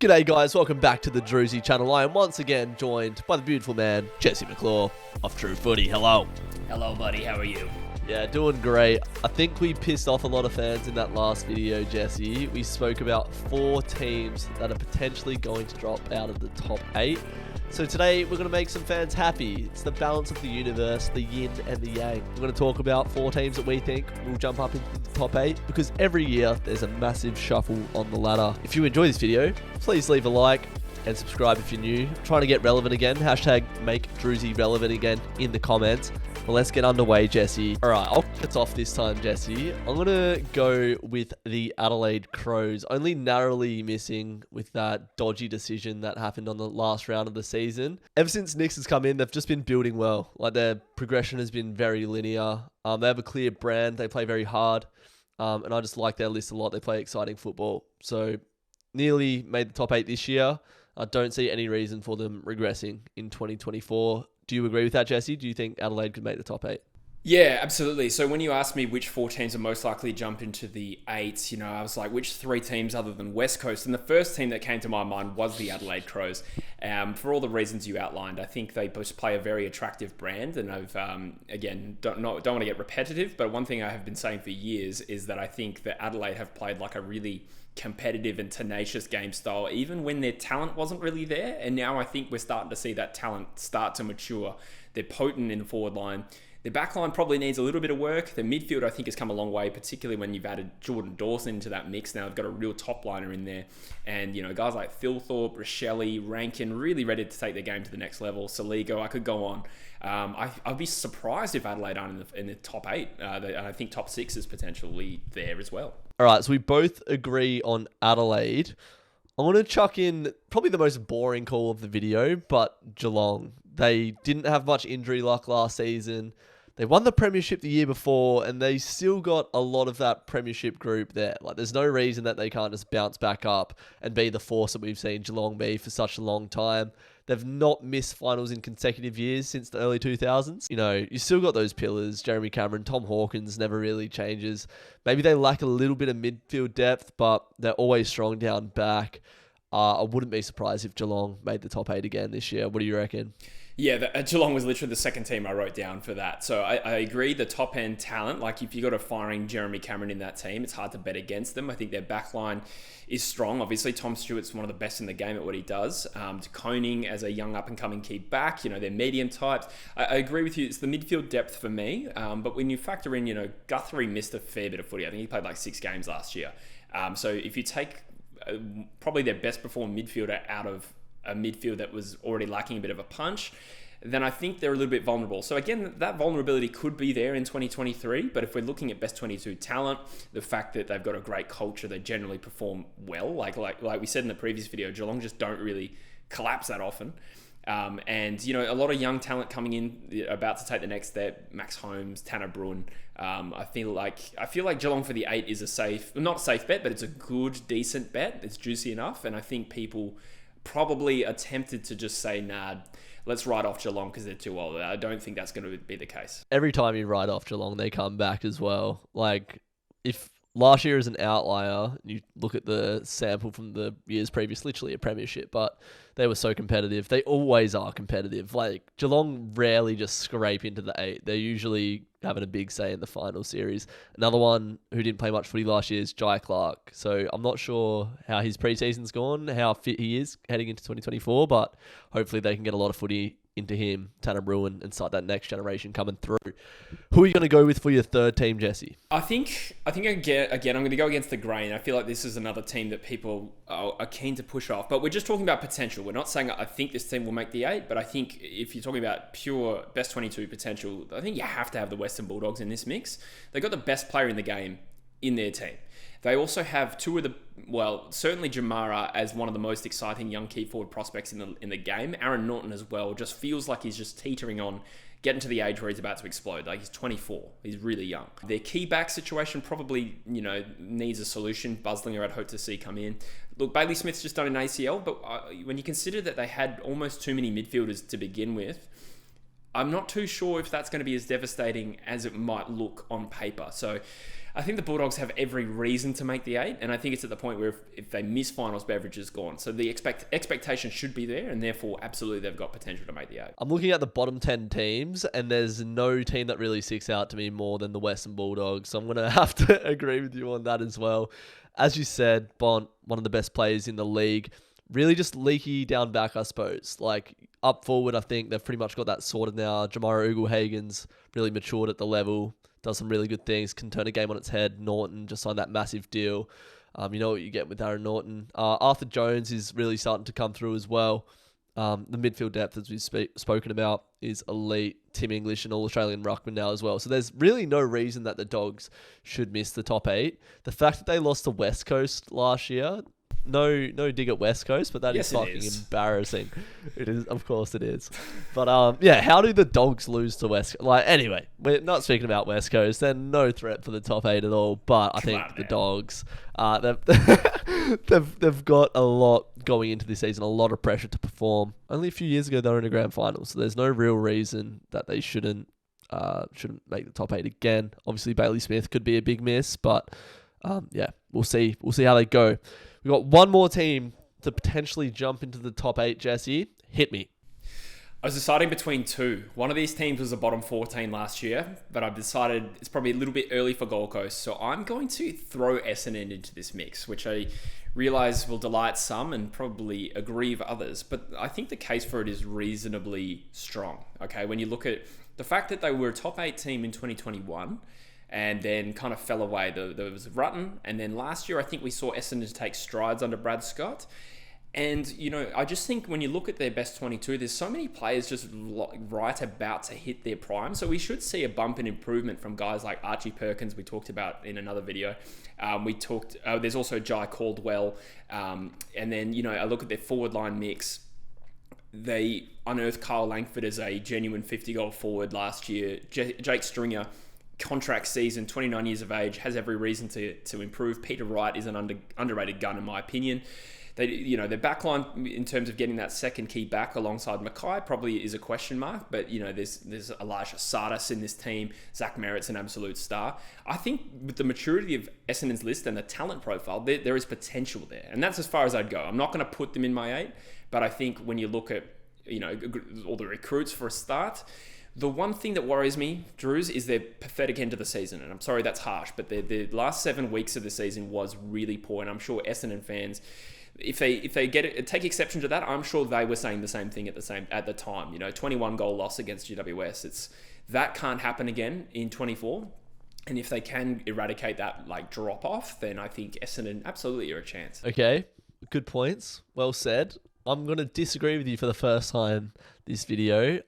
G'day guys, welcome back to the Drewzy channel. I am once again joined by the beautiful man, Jesse McClure of True Footy. Hello. Hello, buddy. How are you? Yeah, doing great. I think we pissed off a lot of fans in that last video, Jesse. We spoke about 4 teams that are potentially going to drop out of the top 8. So today we're going to make some fans happy. It's the balance of the universe, the yin and the yang. We're going to talk about 4 teams that we think will jump up into the top 8 because every year there's a massive shuffle on the ladder. If you enjoy this video, please leave a like and subscribe if you're new. I'm trying to get relevant again. Hashtag make Drewzy relevant again in the comments. Well, let's get underway, Jesse. All right, I'll kick it off this time, Jesse. I'm going to go with the Adelaide Crows, only narrowly missing with that dodgy decision that happened on the last round of the season. Ever since Nix has come in, they've just been building well. Like, their progression has been very linear. They have a clear brand. They play very hard. And I just like their list a lot. They play exciting football. So, nearly made the top 8 this year. I don't see any reason for them regressing in 2024. Do you agree with that, Jesse? Do you think Adelaide could make the top 8? Yeah, absolutely. So when you asked me which 4 teams are most likely to jump into the 8, I was like, which 3 teams other than West Coast? And the first team that came to my mind was the Adelaide Crows. For all the reasons you outlined, I think they both play a very attractive brand. And I've, again, don't want to get repetitive, but one thing I have been saying for years is that I think that Adelaide have played like a really competitive and tenacious game style, even when their talent wasn't really there. And now I think we're starting to see that talent start to mature. They're potent in the forward line. Their backline probably needs a little bit of work. Their midfield, I think, has come a long way, particularly when you've added Jordan Dawson into that mix. Now they've got a real top liner in there. And, guys like Philthorpe, Rochelle, Rankin, really ready to take their game to the next level. Saligo, I could go on. I'd be surprised if Adelaide aren't in the top 8. I think top 6 is potentially there as well. All right, so we both agree on Adelaide. I want to chuck in probably the most boring call of the video, but Geelong. They didn't have much injury luck last season. They won the premiership the year before, and they still got a lot of that premiership group there. Like, there's no reason that they can't just bounce back up and be the force that we've seen Geelong be for such a long time. They've not missed finals in consecutive years since the early 2000s. You still got those pillars, Jeremy Cameron, Tom Hawkins never really changes. Maybe they lack a little bit of midfield depth, but they're always strong down back. I wouldn't be surprised if Geelong made the top 8 again this year. What do you reckon? Yeah, Geelong was literally the second team I wrote down for that. So I agree, the top-end talent, like if you got a firing Jeremy Cameron in that team, it's hard to bet against them. I think their backline is strong. Obviously, Tom Stewart's one of the best in the game at what he does. De Koning as a young up-and-coming key back, they're medium types. I agree with you, it's the midfield depth for me. But when you factor in, Guthrie missed a fair bit of footy. I think he played like 6 games last year. So if you take probably their best performing midfielder out of a midfield that was already lacking a bit of a punch, then I think they're a little bit vulnerable. So again, that vulnerability could be there in 2023, but if we're looking at best 22 talent, the fact that they've got a great culture, they generally perform well. Like we said in the previous video, Geelong just don't really collapse that often. And a lot of young talent coming in, about to take the next step. Max Holmes, Tanner Bruin. I feel like Geelong for the 8 is not a safe bet, but it's a good, decent bet. It's juicy enough, and I think people probably are tempted to just say, nah, let's write off Geelong because they're too old. I don't think that's going to be the case. Every time you write off Geelong, they come back as well. Like, if last year is an outlier, you look at the sample from the years previous, literally a premiership, but they were so competitive. They always are competitive. Like, Geelong rarely just scrape into the 8. They're usually having a big say in the final series. Another one who didn't play much footy last year is Jai Clark. So I'm not sure how his preseason's gone, how fit he is heading into 2024, but hopefully they can get a lot of footy into him, Tanner Bruin, and start that next generation coming through. Who are you going to go with for your third team, Jesse? I think again, I'm going to go against the grain. I feel like this is another team that people are keen to push off, but we're just talking about potential. We're not saying I think this team will make the 8, but I think if you're talking about pure best 22 potential, I think you have to have the Western Bulldogs in this mix. They've got the best player in the game in their team. They also have certainly Jamara as one of the most exciting young key forward prospects in the game. Aaron Norton as well just feels like he's just teetering on getting to the age where he's about to explode. Like, he's 24. He's really young. Their key back situation probably, needs a solution. Buslinger I'd hope to see come in. Look, Bailey Smith's just done an ACL, but when you consider that they had almost too many midfielders to begin with, I'm not too sure if that's going to be as devastating as it might look on paper. So I think the Bulldogs have every reason to make the 8, and I think it's at the point where if they miss finals, Beveridge is gone. So the expectation should be there, and therefore, absolutely, they've got potential to make the 8. I'm looking at the bottom 10 teams, and there's no team that really sticks out to me more than the Western Bulldogs. So I'm going to have to agree with you on that as well. As you said, Bont, one of the best players in the league, really just leaky down back, I suppose. Like, up forward, I think they've pretty much got that sorted now. Jamara Ugle-Hagen's really matured at the level, does some really good things, can turn a game on its head. Norton just signed that massive deal. You know what you get with Aaron Norton. Arthur Jones is really starting to come through as well. The midfield depth, as we've spoken about, is elite. Tim English and All-Australian ruckman now as well. So there's really no reason that the Dogs should miss the top 8. The fact that they lost to West Coast last year, no dig at West Coast, but that is fucking embarrassing. It is, of course it is. But yeah, how do the Dogs lose to West Coast? Like, anyway, we're not speaking about West Coast. They're no threat for the top 8 at all. But I think the Dogs, they've got a lot going into this season, a lot of pressure to perform. Only a few years ago they were in a grand final, so there's no real reason that they shouldn't make the top 8 again. Obviously, Bailey Smith could be a big miss, but yeah, we'll see. We'll see how they go. We've got one more team to potentially jump into the top 8, Jesse. Hit me. I was deciding between two. One of these teams was a bottom 14 last year, but I've decided it's probably a little bit early for Gold Coast, so I'm going to throw Essendon into this mix, which I realise will delight some and probably aggrieve others, but I think the case for it is reasonably strong. Okay, when you look at the fact that they were a top 8 team in 2021, and then kind of fell away. There was Rutten, and then last year I think we saw Essendon take strides under Brad Scott. And, you know, I just think when you look at their best 22, there's so many players just right about to hit their prime. So we should see a bump in improvement from guys like Archie Perkins, we talked about in another video. There's also Jai Caldwell. And then, you know, I look at their forward line mix. They unearthed Kyle Langford as a genuine 50-goal forward last year. Jake Stringer, contract season, 29 years of age, has every reason to improve. Peter Wright is an underrated gun in my opinion. Their backline in terms of getting that second key back alongside Mackay probably is a question mark, but you know there's Elijah Sardas in this team. Zach Merritt's an absolute star. I think with the maturity of Essendon's list and the talent profile, there is potential there, and that's as far as I'd go. I'm not going to put them in my 8, but I think when you look at all the recruits for a start. The one thing that worries me, Drews, is their pathetic end of the season. And I'm sorry that's harsh, but the last 7 weeks of the season was really poor. And I'm sure Essendon fans, if they get it, take exception to that, I'm sure they were saying the same thing at the time. 21 goal loss against GWS. That can't happen again in 24. And if they can eradicate that drop off, then I think Essendon absolutely are a chance. Okay, good points. Well said. I'm going to disagree with you for the first time this video.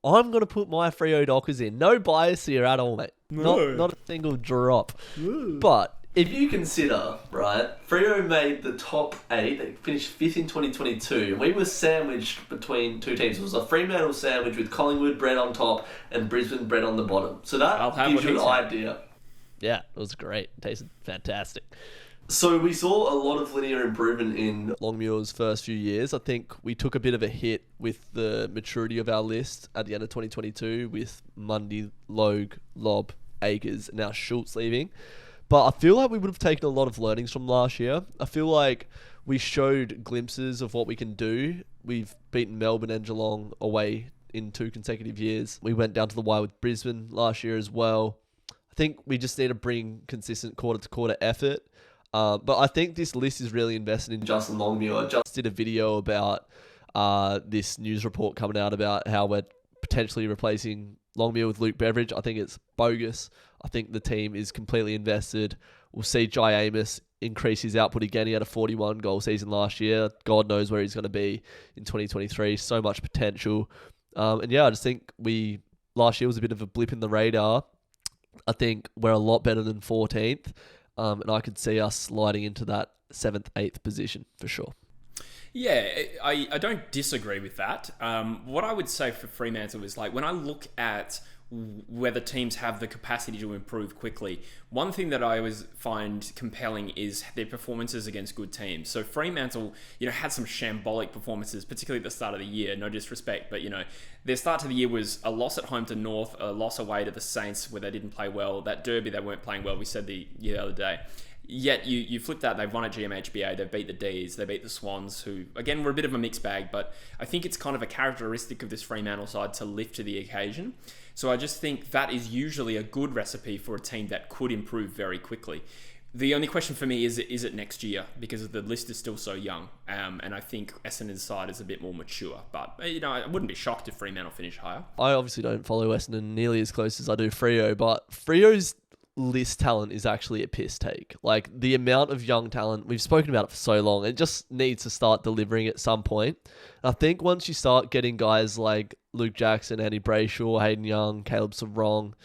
I'm going to put my Freo Dockers in. No bias here at all, mate. No. Not a single drop. No. But if you consider, right, Freo made the top 8. They finished 5th in 2022. And we were sandwiched between two teams. It was a Fremantle sandwich with Collingwood bread on top and Brisbane bread on the bottom. So that gives you an idea. Yeah, it was great. It tasted fantastic. So we saw a lot of linear improvement in Longmuir's first few years. I think we took a bit of a hit with the maturity of our list at the end of 2022 with Mundy, Logue, Lobb, Akers, and now Schultz leaving. But I feel like we would have taken a lot of learnings from last year. I feel like we showed glimpses of what we can do. We've beaten Melbourne and Geelong away in 2 consecutive years. We went down to the wire with Brisbane last year as well. I think we just need to bring consistent quarter-to-quarter effort. But I think this list is really invested in Justin Longmuir. I just did a video about this news report coming out about how we're potentially replacing Longmuir with Luke Beveridge. I think it's bogus. I think the team is completely invested. We'll see Jai Amos increase his output again. He had a 41-goal season last year. God knows where he's going to be in 2023. So much potential. And yeah, I just think last year was a bit of a blip in the radar. I think we're a lot better than 14th. And I could see us sliding into that 7th, 8th position for sure. Yeah, I don't disagree with that. What I would say for Fremantle is when I look at whether teams have the capacity to improve quickly. One thing that I always find compelling is their performances against good teams. So Fremantle, had some shambolic performances, particularly at the start of the year. No disrespect, but their start to the year was a loss at home to North, a loss away to the Saints where they didn't play well. That derby, they weren't playing well. We said the other day. Yet you flip that, they've won at GMHBA, they've beat the Ds, they beat the Swans, who, again, were a bit of a mixed bag, but I think it's kind of a characteristic of this Fremantle side to lift to the occasion. So I just think that is usually a good recipe for a team that could improve very quickly. The only question for me is it next year? Because the list is still so young, and I think Essendon's side is a bit more mature. But, I wouldn't be shocked if Fremantle finish higher. I obviously don't follow Essendon nearly as close as I do Freo, but Freo's list talent is actually a piss take. Like, the amount of young talent, we've spoken about it for so long, it just needs to start delivering at some point. I think once you start getting guys like Luke Jackson, Andy Brayshaw, Hayden Young, Caleb Sarong,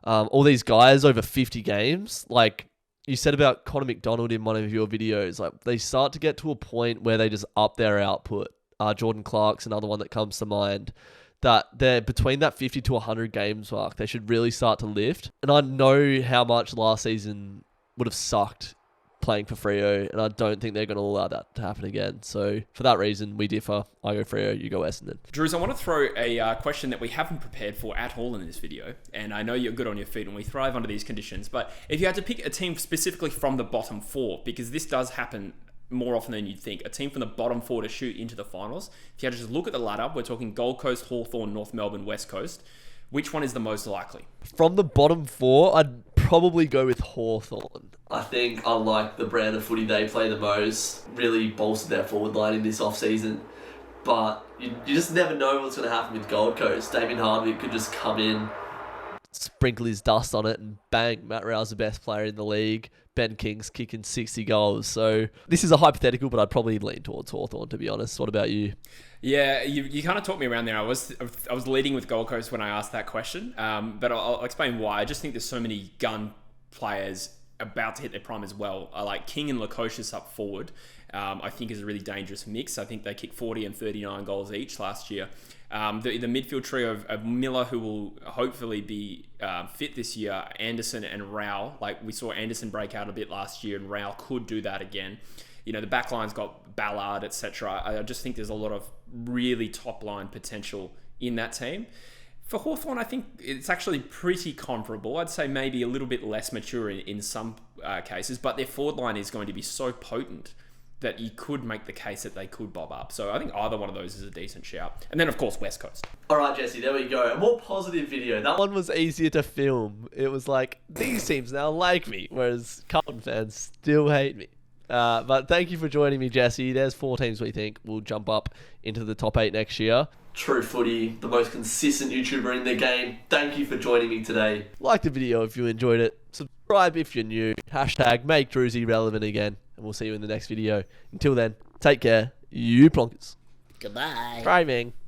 all these guys over 50 games, like you said about Connor McDonald in one of your videos, like they start to get to a point where they just up their output. Jordan Clark's another one that comes to mind. That they're between that 50 to 100 games mark, they should really start to lift. And I know how much last season would have sucked playing for Freo, and I don't think they're going to allow that to happen again. So for that reason, we differ. I go Freo, you go Essendon. Drews, I want to throw a question that we haven't prepared for at all in this video, and I know you're good on your feet and we thrive under these conditions, but if you had to pick a team specifically from the bottom four, because this does happen more often than you'd think, a team from the bottom four to shoot into the finals. If you had to just look at the ladder, we're talking Gold Coast, Hawthorn, North Melbourne, West Coast. Which one is the most likely? From the bottom four, I'd probably go with Hawthorn. I think I like the brand of footy they play the most. Really bolstered their forward line in this off-season. But you just never know what's going to happen with Gold Coast. Damien Hardwick could just come in, sprinkle his dust on it, and bang, Matt Rowe's the best player in the league. Ben King's kicking 60 goals. So this is a hypothetical, but I'd probably lean towards Hawthorn, to be honest. What about you? Yeah, you kind of talked me around there. I was leading with Gold Coast when I asked that question, but I'll explain why. I just think there's so many gun players about to hit their prime as well. I like King and Lukosius up forward. I think is a really dangerous mix. I think they kicked 40 and 39 goals each last year. The midfield trio of Miller, who will hopefully be fit this year, Anderson and Rao. Like we saw Anderson break out a bit last year, and Rao could do that again. The back line's got Ballard, etc. I just think there's a lot of really top line potential in that team. For Hawthorn, I think it's actually pretty comparable. I'd say maybe a little bit less mature in some cases, but their forward line is going to be so potent that you could make the case that they could bob up. So I think either one of those is a decent shout. And then, of course, West Coast. All right, Jesse, there we go. A more positive video. That one was easier to film. It was like, these teams now like me, whereas Carlton fans still hate me. But thank you for joining me, Jesse. There's 4 teams we think will jump up into the top 8 next year. True Footy, the most consistent YouTuber in the game. Thank you for joining me today. Like the video if you enjoyed it. Subscribe if you're new. Hashtag make Drewzy relevant again. And we'll see you in the next video. Until then, take care. You plonkers. Goodbye. Thriving.